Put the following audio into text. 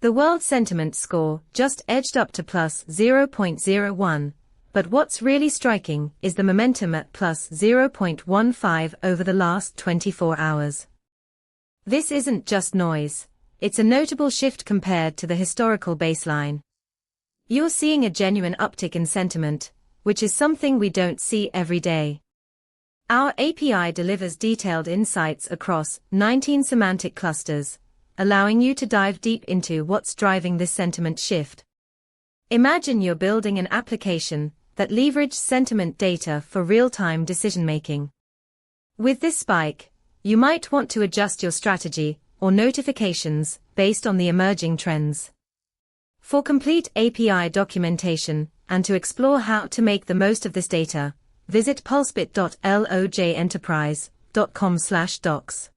The world sentiment score just edged up to plus 0.01, but what's really striking is the momentum at plus 0.15 over the last 24 hours. This isn't just noise, it's a notable shift compared to the historical baseline. You're seeing a genuine uptick in sentiment, which is something we don't see every day. Our API delivers detailed insights across 19 semantic clusters, allowing you to dive deep into what's driving this sentiment shift. Imagine you're building an application that leverages sentiment data for real-time decision-making. With this spike, you might want to adjust your strategy or notifications based on the emerging trends. For complete API documentation and to explore how to make the most of this data, visit pulsebit.lojenterprise.com/docs.